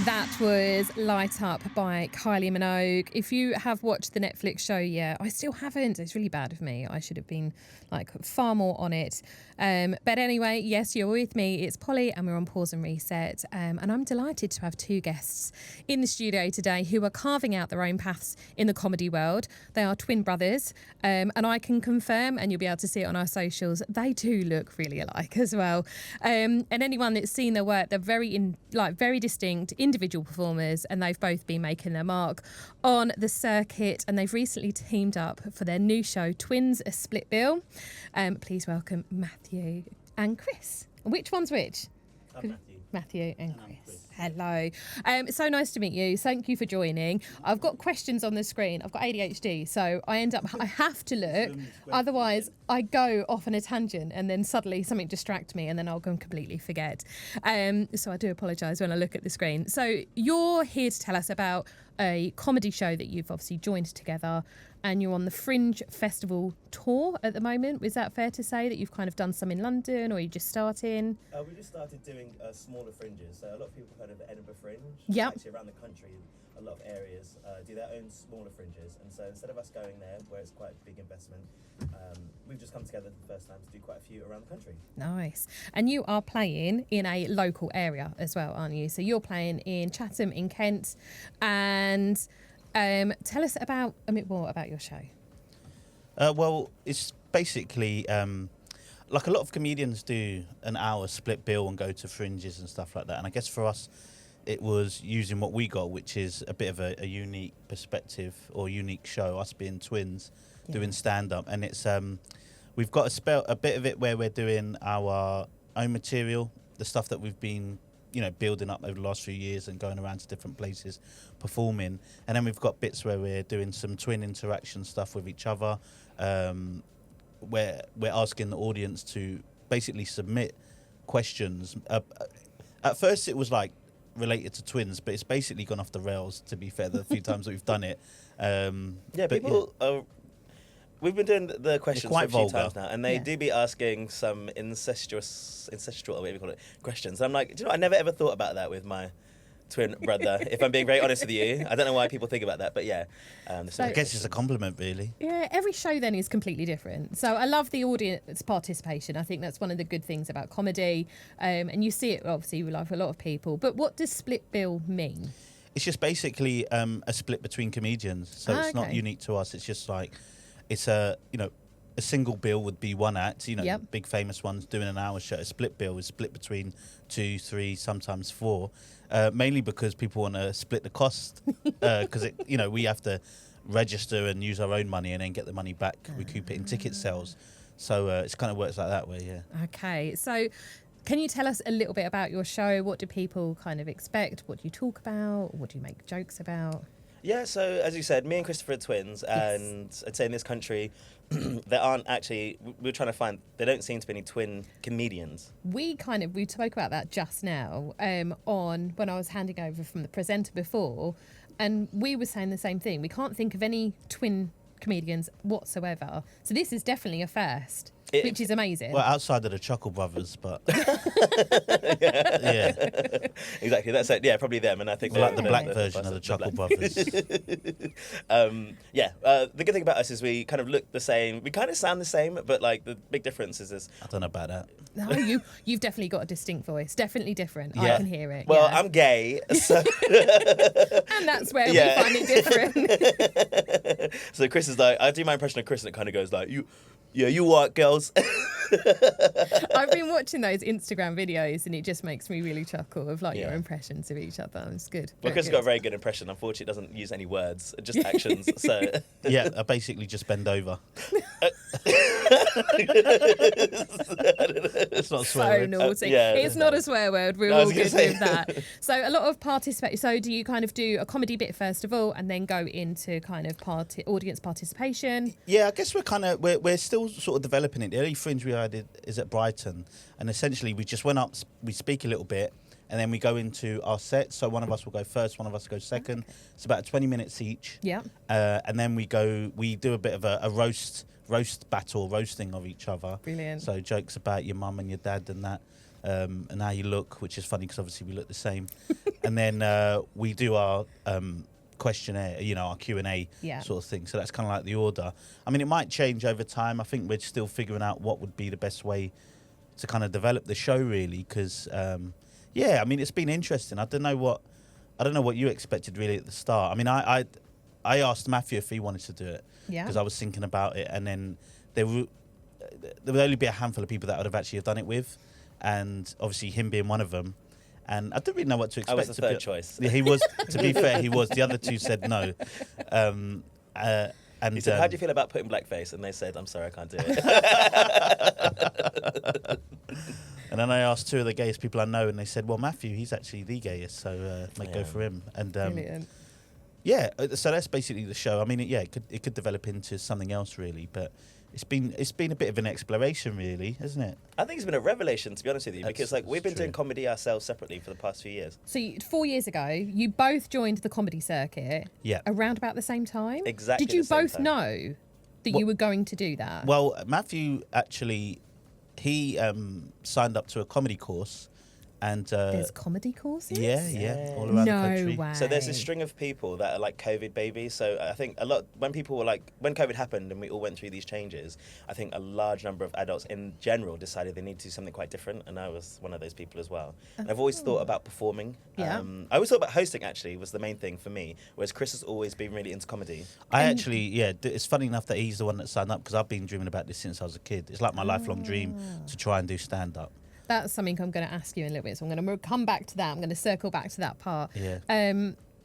That was Light Up by Kylie Minogue. If you have watched the Netflix show yet, I still haven't. It's really bad of me. I should have been far more on it. But anyway, yes, you're with me. It's Polly and we're on Pause and Reset. And I'm delighted to have two guests in the studio today who are carving out their own paths in the comedy world. They are twin brothers. And I can confirm, and you'll be able to see it on our socials, they do look really alike as well. And anyone that's seen their work, they're very distinct individual performers, and they've both been making their mark on the circuit, and they've recently teamed up for their new show Twins, a Split Bill. Please welcome Matthew and Chris. Which one's which? I'm Matthew and Chris. Hello. It's so nice to meet you. Thank you for joining. I've got questions on the screen. I've got ADHD, so I have to look. Otherwise, I go off on a tangent and then suddenly something distracts me and then I'll go and completely forget. So I do apologise when I look at the screen. So you're here to tell us about a comedy show that you've obviously joined together, and you're on the Fringe Festival tour at the moment. Is that fair to say that you've kind of done some in London, or are you just starting? We just started doing smaller fringes. So a lot of people have heard of Edinburgh Fringe. Yep. Actually, around the country, a lot of areas do their own smaller fringes. And so instead of us going there, where it's quite a big investment, we've just come together for the first time to do quite a few around the country. Nice. And you are playing in a local area as well, aren't you? So you're playing in Chatham in Kent. And tell us a bit more about your show. Well, it's basically like a lot of comedians do an hour split bill and go to fringes and stuff like that. And I guess for us, it was using what we got, which is a bit of a unique perspective or unique show, us being twins, doing stand-up. And it's we've got a bit of it where we're doing our own material, the stuff that we've been building up over the last few years and going around to different places performing. And then we've got bits where we're doing some twin interaction stuff with each other, where we're asking the audience to basically submit questions. At first it was related to twins, but it's basically gone off the rails, to be fair, the few times that we've done it. We've been doing the questions for a few times now, and they Yeah. do be asking some incestual, or whatever you call it, questions. And I'm like, do you know, I never ever thought about that with my twin brother, if I'm being very honest with you. I don't know why people think about that, but yeah. I guess it's a compliment, really. Yeah, every show then is completely different. So I love the audience participation. I think that's one of the good things about comedy. And you see it, obviously, with a lot of people. But what does split bill mean? It's just basically a split between comedians. So it's not unique to us. It's just it's a single bill would be one act, big famous ones doing an hour show. A split bill is split between 2, 3, sometimes 4, mainly because people want to split the cost, because we have to register and use our own money and then get the money back, recoup it in ticket sales. So it kind of works like that way, yeah. Okay, so can you tell us a little bit about your show? What do people kind of expect? What do you talk about? What do you make jokes about? Yeah, so as you said, me and Christopher are twins, and I'd say in this country, there aren't actually, we're trying to find, there don't seem to be any twin comedians. We spoke about that just now on when I was handing over from the presenter before, and we were saying the same thing. We can't think of any twin comedians whatsoever. So this is definitely a first. Which is amazing. Well, outside of the Chuckle Brothers, but yeah, exactly. That's it. Yeah, probably them. And I think the black version of the Chuckle Brothers. The good thing about us is we kind of look the same. We kind of sound the same, but the big difference is this. I don't know about that. No, you've definitely got a distinct voice. Definitely different. Yeah. I can hear it. Well, I'm gay, so and that's where we find it different. So Chris is I do my impression of Chris, and it kind of goes you white girls. I've been watching those Instagram videos, and it just makes me really chuckle of your impressions of each other. It's good. Well, Chris has got a very good impression. Unfortunately, it doesn't use any words, just actions. So yeah, I basically just bend over. It's not a swear so word. naughty. Yeah, it's not a swear word. We're all good with that. So a lot of participate. So do you kind of do a comedy bit first of all, and then go into kind of audience participation? Yeah, I guess we're still sort of developing it. The only fringe we had is at Brighton, and essentially we just went up, we speak a little bit, and then we go into our set. So one of us will go first, one of us goes second. Okay. It's about 20 minutes each. Yeah. And then we do a bit of a roast battle, roasting of each other. Brilliant. So jokes about your mum and your dad and that. and how you look, which is funny because obviously we look the same. And then we do our questionnaire, our Q&A sort of thing. So that's kind of like the order. I mean, it might change over time. I think we're still figuring out what would be the best way to kind of develop the show, really, because I mean, it's been interesting. I don't know what you expected really at the start. I mean, I asked Matthew if he wanted to do it because I was thinking about it, and then there would only be a handful of people that I would have actually done it with, and obviously him being one of them. And I didn't really know what to expect. I was the third choice. He was. To be fair, he was. The other two said no. And he said, "How do you feel about putting blackface?" And they said, "I'm sorry, I can't do it." And then I asked two of the gayest people I know, and they said, "Well, Matthew, he's actually the gayest, so might go for him." And Brilliant. yeah, so that's basically the show. I mean, it could develop into something else, really, but it's been a bit of an exploration, really, hasn't it? I think it's been a revelation, to be honest with you, because we've been true. doing comedy ourselves separately for the past few years. So 4 years ago, you both joined the comedy circuit around about the same time? Exactly. Did you the same both time. know that you were going to do that? Well, Matthew actually, he signed up to a comedy course, and there's comedy courses? yeah, all around the country. No way. So there's this string of people that are like COVID babies. So I think a lot, when people were like, when COVID happened and we all went through these changes, I think a large number of adults in general decided they need to do something quite different. And I was one of those people as well. And I've always thought about performing. Yeah. I always thought about hosting, actually, was the main thing for me, whereas Chris has always been really into comedy. I actually, it's funny enough that he's the one that signed up, because I've been dreaming about this since I was a kid. It's like my lifelong dream to try and do stand-up. That's something I'm going to ask you in a little bit. So I'm going to come back to that. I'm going to circle back to that part. Yeah.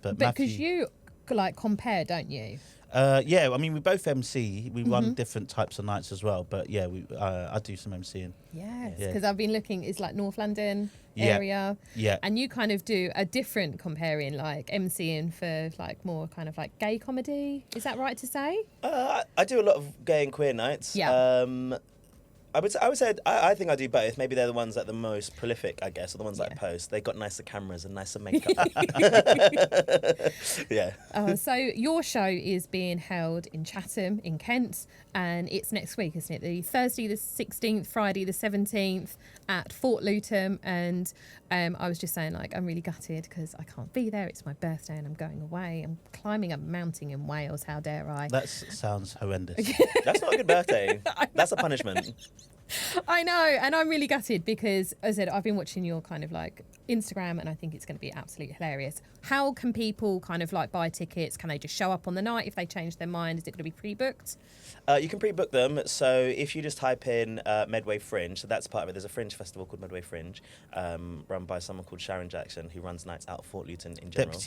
But because you like compare, don't you? Yeah, I mean, we both MC. We run different types of nights as well. But yeah, I do some MCing. Yes, Yeah. because I've been looking. It's like North London Yeah. area. Yeah. And you kind of do a different comparing, like MCing for like more kind of like gay comedy. Is that right to say? I do a lot of gay and queer nights. Yeah. I would say I think I do both. Maybe they're the ones that are the most prolific, I guess, or the ones that I post. They got nicer cameras and nicer makeup. Yeah. So your show is being held in Chatham in Kent, and it's next week, isn't it? The Thursday the 16th, Friday the 17th at Fort Luton. And I was just saying, like, I'm really gutted because I can't be there. It's my birthday and I'm going away. I'm climbing a mountain in Wales. How dare I? That sounds horrendous. That's not a good birthday. That's a punishment. I know, and I'm really gutted because, as I said, I've been watching your kind of like Instagram, and I think it's going to be absolutely hilarious. How can people kind of like buy tickets? Can they just show up on the night if they change their mind? Is it going to be pre-booked? You can pre-book them. So if you just type in Medway Fringe, so that's part of it. There's a fringe festival called Medway Fringe, run by someone called Sharon Jackson, who runs nights out of Fort Luton in general.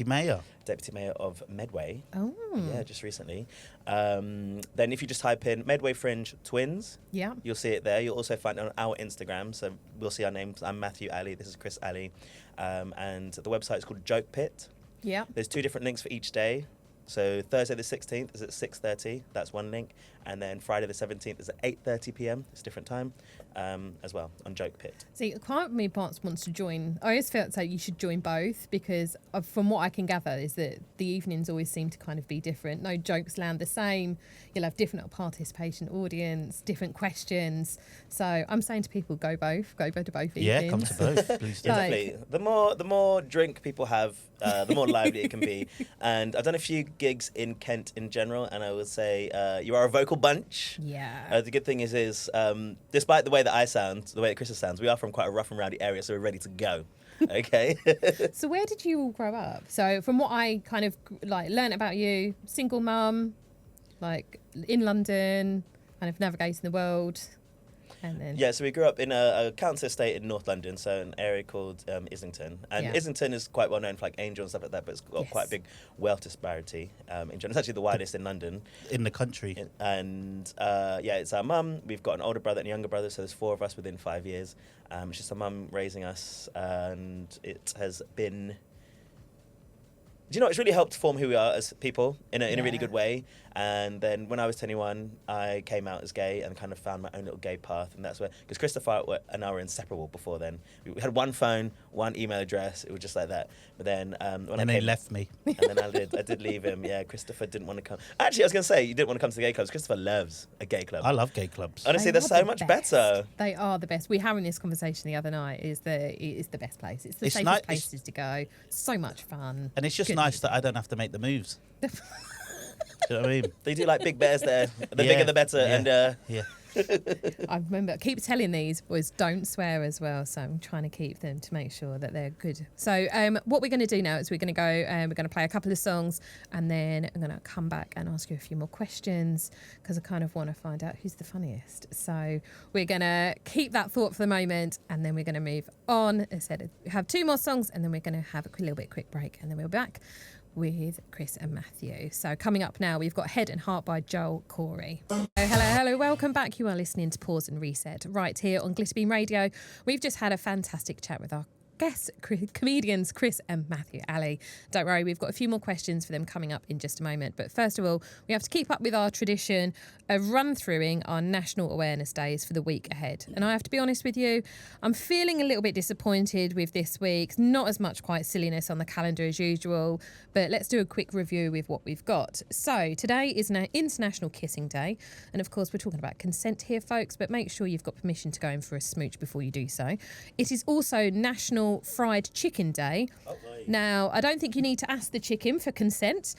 Deputy Mayor of Medway. Oh. Yeah, just recently. Then if you just type in Medway Fringe Twins, Yeah. you'll see it there. You'll also find it on our Instagram. So we'll see our names. I'm Matthew Ali. This is Chris Ali. And the website is called Joke Pit. Yeah. There's 2 different links for each day. So Thursday the 16th is at 6:30. That's one link. And then Friday the 17th is at 8:30 p.m. It's a different time as well on Joke Pit. See, quite many parts wants to join. I always felt like you should join both because from what I can gather is that the evenings always seem to kind of be different. No jokes land the same. You'll have different participation audience, different questions. So I'm saying to people, go to both evenings. Yeah, come to both, please do. Definitely. The more drink people have, the more lively it can be. And I've done a few gigs in Kent in general, and I would say you are a vocal bunch. Yeah. The good thing is despite the way that I sound, the way that Chris sounds, we are from quite a rough and rowdy area, so we're ready to go. Okay. So where did you all grow up? So from what I kind of like learned about you, single mum, like in London, kind of navigating the world. And then Yeah, so we grew up in a council estate in North London, so an area called Islington. And Yeah. Islington is quite well known for like Angel and stuff like that, but it's got Yes. quite a big wealth disparity in general. It's actually the widest in London. In the country. And it's our mum. We've got an older brother and a younger brother, so there's 4 of us within 5 years. It's just our mum raising us, and it has been do you know, it's really helped form who we are as people in a really good way. And then when I was 21, I came out as gay and kind of found my own little gay path. And that's where, because Christopher and I were inseparable before then. We had one phone, one email address. It was just like that. But then when he left me. And then I did leave him. Yeah, Christopher didn't want to come. Actually, I was going to say, you didn't want to come to the gay clubs. Christopher loves a gay club. I love gay clubs. Honestly, they're so much better. They are the best. We were having this conversation the other night. It is the best place. It's the safest places to go. So much fun. And it's just nice that I don't have to make the moves. Do you know what I mean? They do like big bears there. The bigger the better. Yeah. I remember, keep telling these boys don't swear as well, so I'm trying to keep them to make sure that they're good. So what we're going to do now is we're going to go and we're going to play a couple of songs, and then I'm going to come back and ask you a few more questions because I kind of want to find out who's the funniest. So we're going to keep that thought for the moment, and then we're going to move on. As I said, we have 2 more songs, and then we're going to have a little bit quick break, and then we'll be back with Chris and Matthew. So coming up now, we've got Head and Heart by Joel Corey. Hello, welcome back. You are listening to Pause and Reset right here on GlitterBeam Radio. We've just had a fantastic chat with our guests, comedians Chris and Matthew Alley. Don't worry, we've got a few more questions for them coming up in just a moment. But first of all, we have to keep up with our tradition of run-throughing our National Awareness Days for the week ahead. And I have to be honest with you, I'm feeling a little bit disappointed with this week. Not as much quite silliness on the calendar as usual, but let's do a quick review with what we've got. So today is an International Kissing Day. And of course, we're talking about consent here, folks, but make sure you've got permission to go in for a smooch before you do so. It is also National Fried Chicken Day. Now, I don't think you need to ask the chicken for consent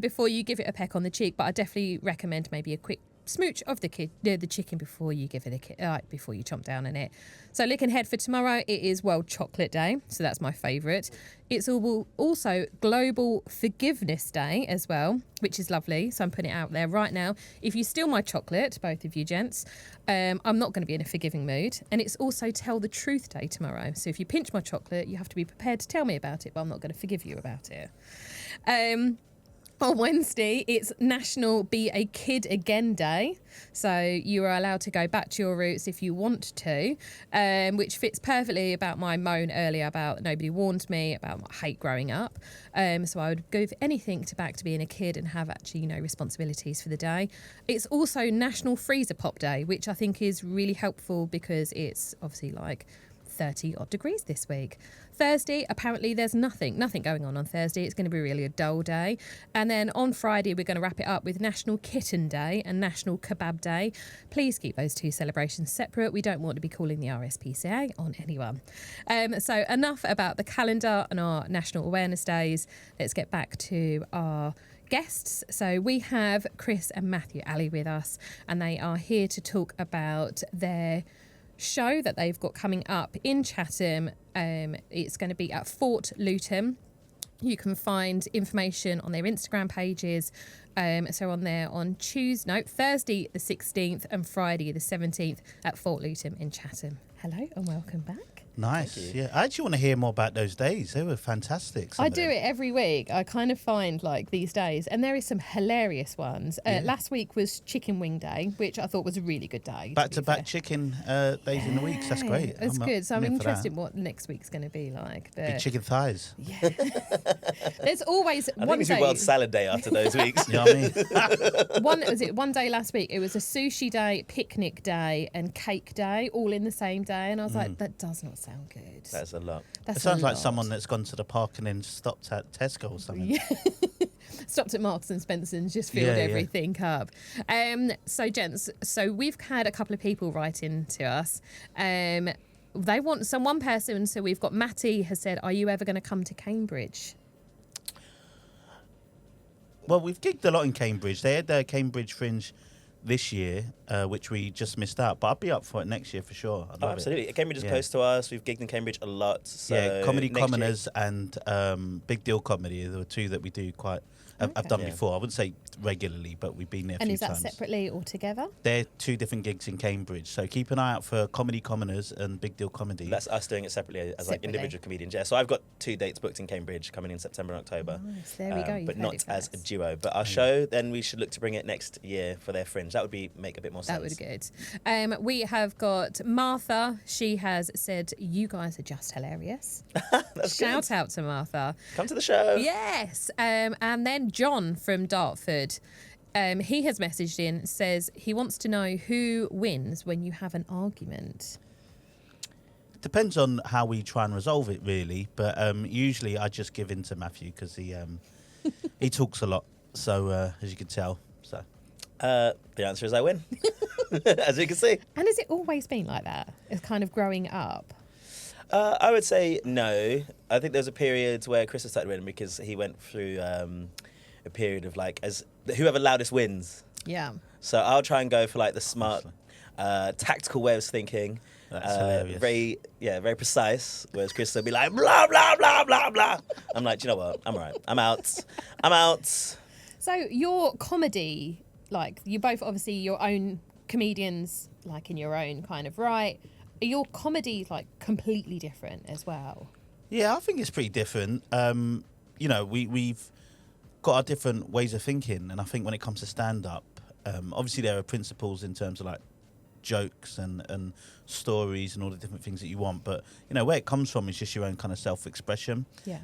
before you give it a peck on the cheek, but I definitely recommend maybe a quick smooch of the chicken before you give it before you chomp down on it. So looking ahead for tomorrow, it is World Chocolate Day, so that's my favourite. It's also Global Forgiveness Day as well, which is lovely. So I'm putting it out there right now. If you steal my chocolate, both of you gents, I'm not going to be in a forgiving mood. And it's also Tell the Truth Day tomorrow. So if you pinch my chocolate, you have to be prepared to tell me about it, but I'm not going to forgive you about it. On Wednesday, it's National Be a Kid Again Day. So you are allowed to go back to your roots if you want to, which fits perfectly about my moan earlier about nobody warned me about my hate growing up. So I would go for anything back to being a kid and have actually no responsibilities for the day. It's also National Freezer Pop Day, which I think is really helpful because it's obviously like 30 odd degrees this week. Thursday, apparently there's nothing going on Thursday. It's going to be really a dull day. And then on Friday, we're going to wrap it up with National Kitten Day and National Kebab Day. Please keep those 2 celebrations separate. We don't want to be calling the RSPCA on anyone. So enough about the calendar and our National Awareness Days. Let's get back to our guests. So we have Chris and Matthew Alley with us, and they are here to talk about their show that they've got coming up in Chatham. It's going to be at Fort Luton. You can find information on their Instagram pages. So on there on Thursday the 16th and Friday the 17th at Fort Luton in Chatham. Hello and welcome back. Nice. Yeah, I actually want to hear more about those days. They were fantastic. I do it every week. I kind of find like these days, and there is some hilarious ones. Last week was Chicken Wing Day, which I thought was a really good day. Back-to-back chicken days in the weeks. That's great. That's good. So I'm interested in what next week's going to be like. But big chicken thighs. Yeah. There's always I one think day. it's World Salad Day after those weeks. You know what I mean? One day last week? It was a sushi day, picnic day, and cake day, all in the same day. And I was like, that does not sound good. That's a lot. It sounds like someone that's gone to the park and then stopped at Tesco or something. Yeah. Stopped at Marks and Spencer's and just filled everything up. So, gents, we've had a couple of people write in to us. They want one person. So we've got Matty has said, "Are you ever going to come to Cambridge?" Well, we've gigged a lot in Cambridge. They had their Cambridge Fringe this year, which we just missed out, but I'll be up for it next year for sure. Absolutely. Cambridge is close to us. We've gigged in Cambridge a lot. So Comedy Commoners and Big Deal Comedy are the 2 that we do quite. I've done before. I wouldn't say regularly, but we've been there a few times. And is that separately or together? They're 2 different gigs in Cambridge, so keep an eye out for Comedy Commoners and Big Deal Comedy. That's us doing it separately as like individual comedians. Yeah, so I've got 2 dates booked in Cambridge coming in September and October. Nice, there we go. But not as a duo. But our show, then we should look to bring it next year for their Fringe. That would make a bit more more That sense. would be good. We have got Martha. She has said, you guys are just hilarious. That's Shout good. out to Martha. Come to the show. Yes. And then John from Dartford. He has messaged in, says he wants to know who wins when you have an argument. Depends on how we try and resolve it, really. But usually I just give in to Matthew because he talks a lot. So as you can tell, so The answer is I win, as you can see. And has it always been like that? It's kind of growing up. I would say no. I think there was a period where Chris started winning because he went through a period of like as whoever loudest wins. Yeah. So I'll try and go for like the smart, tactical way of thinking. That's hilarious. Very precise. Whereas Chris will be like blah blah blah blah blah. I'm like, do you know what? I'm alright. I'm out. So your comedy, like you both obviously your own comedians, like in your own kind of right. Are your comedy like completely different as well? Yeah, I think it's pretty different. We've got our different ways of thinking, and I think when it comes to stand-up, obviously there are principles in terms of like jokes and stories and all the different things that you want, but where it comes from is just your own kind of self-expression. Yeah.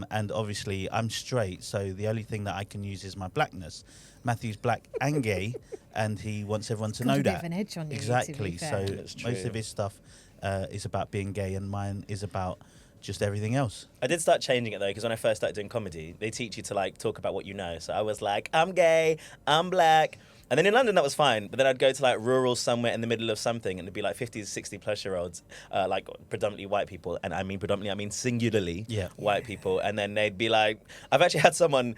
And obviously I'm straight, so the only thing that I can use is my blackness. Matthew's black and gay, and he wants everyone to Got know a bit that. of an edge on you, to be Exactly. fair. So That's true. most of his stuff is about being gay, and mine is about just everything else. I did start changing it though, because when I first started doing comedy, they teach you to like talk about what you know. So I was like, I'm gay, I'm black. And then in London, that was fine. But then I'd go to like rural somewhere in the middle of something, and it'd be like 50 to 60 plus year olds, like predominantly white people. And I mean predominantly, I mean singularly white people. And then they'd be like, I've actually had someone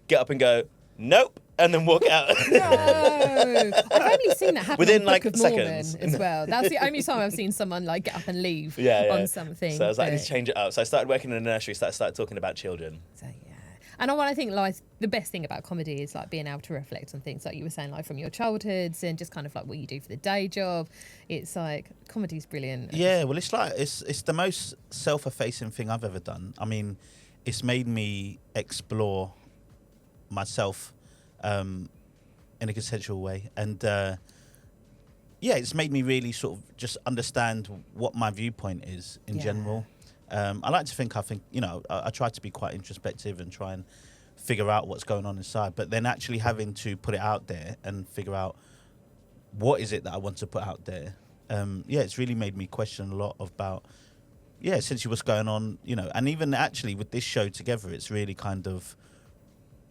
get up and go, nope, and then walk out. No, I've only seen that happen Within, on like, Book of Mormon seconds. as well. That's the only time I've seen someone like get up and leave on something. So I was like, I need but- to change it up. So I started working in a nursery, started talking about children. So yeah, and what I think like the best thing about comedy is like being able to reflect on things like you were saying, like from your childhoods and just kind of like what you do for the day job. It's like comedy's brilliant. Yeah, well, it's like it's the most self-effacing thing I've ever done. I mean, it's made me explore myself in a consensual way, and it's made me really sort of just understand what my viewpoint is in general. I like to think I try to be quite introspective and try and figure out what's going on inside, but then actually having to put it out there and figure out what is it that I want to put out there. It's really made me question a lot about essentially what's going on, and even actually with this show together, it's really kind of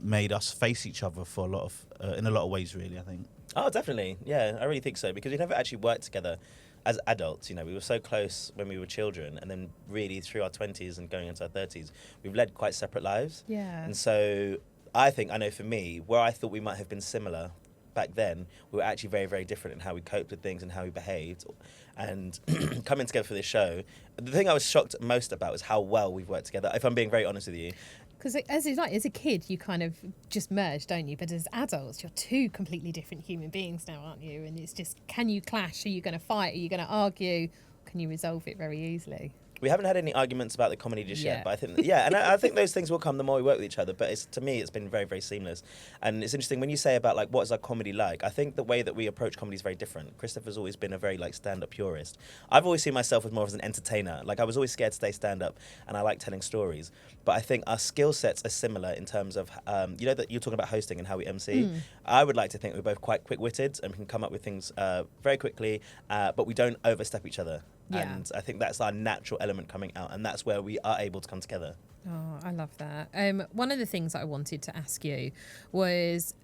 made us face each other for a lot of in a lot of ways, really, I think. Oh, definitely. Yeah, I really think so, because we never actually worked together as adults. We were so close when we were children, and then really through our 20s and going into our 30s, we've led quite separate lives. Yeah. And so I know for me, where I thought we might have been similar back then, we were actually very, very different in how we coped with things and how we behaved. And coming together for this show, the thing I was shocked most about is how well we've worked together, if I'm being very honest with you. Because as a kid, you kind of just merge, don't you? But as adults, you're two completely different human beings now, aren't you? And it's just, can you clash? Are you going to fight? Are you going to argue? Can you resolve it very easily? We haven't had any arguments about the comedy just Yeah. yet, but I think, and I think those things will come the more we work with each other. But to me, it's been very, very seamless. And it's interesting when you say about like, what is our comedy like? I think the way that we approach comedy is very different. Christopher's always been a very like stand-up purist. I've always seen myself as more as an entertainer. Like I was always scared to stay stand-up, and I like telling stories. But I think our skill sets are similar in terms of, that you're talking about hosting and how we MC. I would like to think we're both quite quick-witted and we can come up with things very quickly, but we don't overstep each other. Yeah. And I think that's our natural element coming out, and that's where we are able to come together. Oh, I love that. One of the things that I wanted to ask you was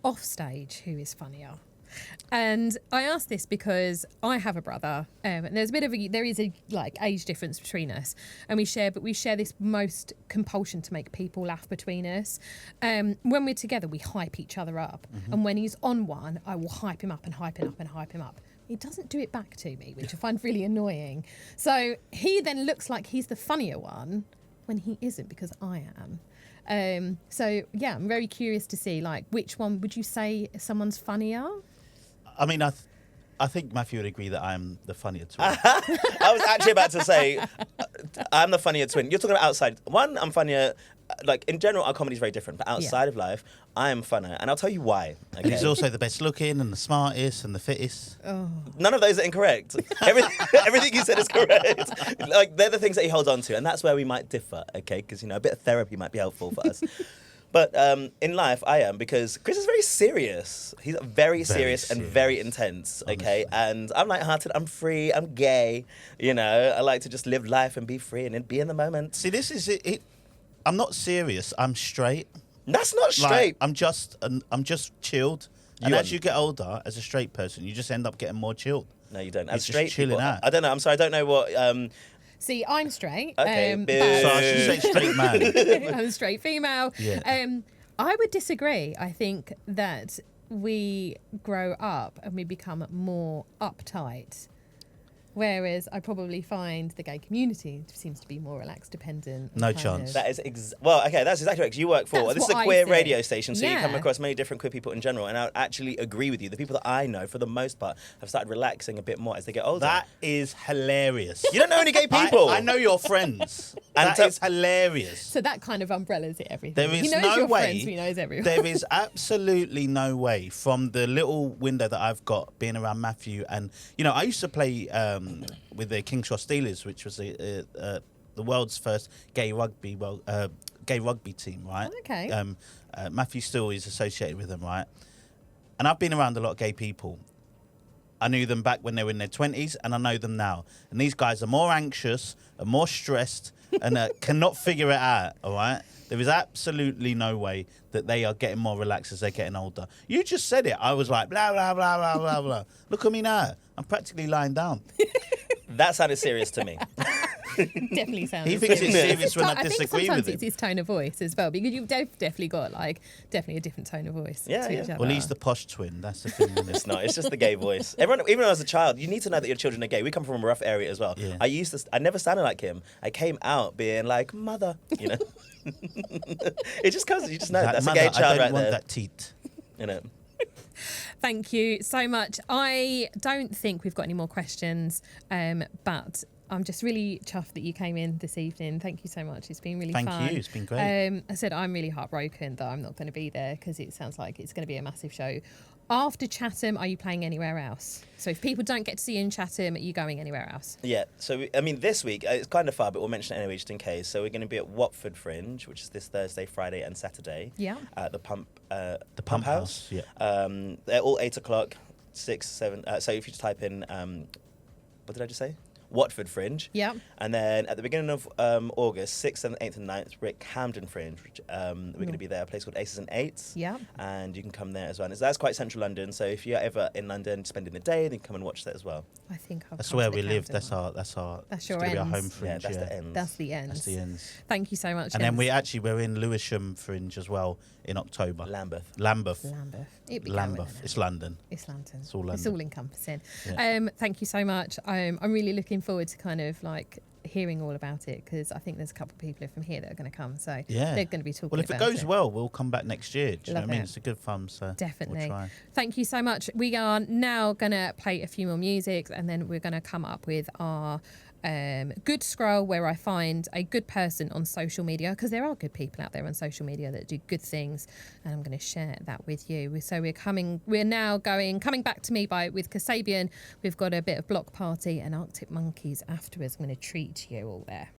off stage, who is funnier? And I asked this because I have a brother, and there is a like age difference between us, and we share this most compulsion to make people laugh between us. When we're together, we hype each other up, and when he's on one, I will hype him up and hype him up and hype him up. He doesn't do it back to me, which I find really annoying. So he then looks like he's the funnier one when he isn't, because I am. I'm very curious to see, like, which one would you say someone's funnier? I mean, I think Matthew would agree that I'm the funnier twin. I was actually about to say, I'm the funnier twin. You're talking about outside. One, I'm funnier. like in general, our comedy is very different. But outside of life, I am funner, and I'll tell you why. Okay? And he's also the best looking and the smartest and the fittest. None of those are incorrect. Everything you said is correct. Like they're the things that he holds on to, and that's where we might differ. Okay, because a bit of therapy might be helpful for us. But in life, I am, because Chris is very serious. He's very serious and very intense, okay? And I'm lighthearted, I'm free, I'm gay, I like to just live life and be free and be in the moment. See, this is it. I'm not serious, I'm straight. That's not straight. Like, I'm just chilled. And as you get older, as a straight person, you just end up getting more chilled. No, you don't. You're As straight just chilling people, out. I don't know, I'm sorry, I don't know what... See, I'm straight. Okay, but So I should say straight man. I'm a straight female. Yeah. I would disagree. I think that we grow up and we become more uptight. Whereas I probably find the gay community seems to be more relaxed, dependent. No chance. That is that's exactly right. 'Cause you work for That's this is a what I queer think. radio station, so you come Yeah. across many different queer people in general. And I would actually agree with you. The people that I know, for the most part, have started relaxing a bit more as they get older. That is hilarious. You don't know any gay people. I know your friends. And That so- is hilarious. So that kind of umbrellas it everything. There is he knows no your way. friends, he knows everyone. There is absolutely no way, from the little window that I've got being around Matthew, and I used to play with the Kingshaw Steelers, which was the world's first gay rugby team, right? Okay. Matthew still is associated with them, right? And I've been around a lot of gay people. I knew them back when they were in their 20s, and I know them now. And these guys are more anxious and more stressed and cannot figure it out, all right? There is absolutely no way that they are getting more relaxed as they're getting older. You just said it. I was like, blah, blah, blah, blah, blah, blah. Look at me now. I'm practically lying down. That sounded serious to me. Definitely sounds. He thinks it's serious when I think disagree sometimes with him. it's his tone of voice as well, because you've definitely got definitely a different tone of voice. Yeah, to yeah. each other. Well, he's the posh twin. That's the thing. Isn't it? It's not. It's just the gay voice. Everyone, even as a child, you need to know that your children are gay. We come from a rough area as well. Yeah. I never sounded like him. I came out being like, mother, It just comes, you just know, Like, that's mother, a gay child I don't right want there. that teat. Thank you so much. I don't think we've got any more questions, but I'm just really chuffed that you came in this evening. Thank you so much. It's been really fun. Thank you. It's been great. I said I'm really heartbroken that I'm not going to be there, because it sounds like it's going to be a massive show. After Chatham, are you playing anywhere else? So if people don't get to see you in Chatham, are you going anywhere else? Yeah, so this week, it's kind of far, but we'll mention it anyway just in case. So we're going to be at Watford Fringe, which is this Thursday, Friday and Saturday. Yeah. At the Pump House, yeah. They're all 8 o'clock, 6, 7. So if you just type in, what did I just say? Watford Fringe. Yeah. And then at the beginning of August, 6th, 7th, 8th and 9th, we're at Camden Fringe. Which, we're going to be there, a place called Aces and Eights. Yeah. And you can come there as well. And that's quite central London. So if you're ever in London spending the day, then come and watch that as well. I think I'll That's come where to the we live. Camden That's one. our. That's it's your gonna be our ends. home fringe. Yeah, that's the end. That's the end. That's the ends. Thank you so much. And then Jens. we're in Lewisham Fringe as well in October. Lambeth. Lambeth. It'd be Lambeth. going there. It's London. It's London. It's all London. It's all encompassing. Yeah. Thank you so much. I'm really looking forward to kind of hearing all about it, because I think there's a couple of people from here that are going to come. So Yeah. they're going to be talking Well, if it about goes well, we'll come back next year. Do you know Love what I mean? it. It's a good fun. So Definitely. We'll try. Thank you so much. We are now going to play a few more music, and then we're going to come up with our good scroll, where I find a good person on social media, because there are good people out there on social media that do good things, and I'm going to share that with you. So we're now coming back to me with Kasabian. We've got a bit of Block Party and Arctic Monkeys afterwards. I'm going to treat you all there.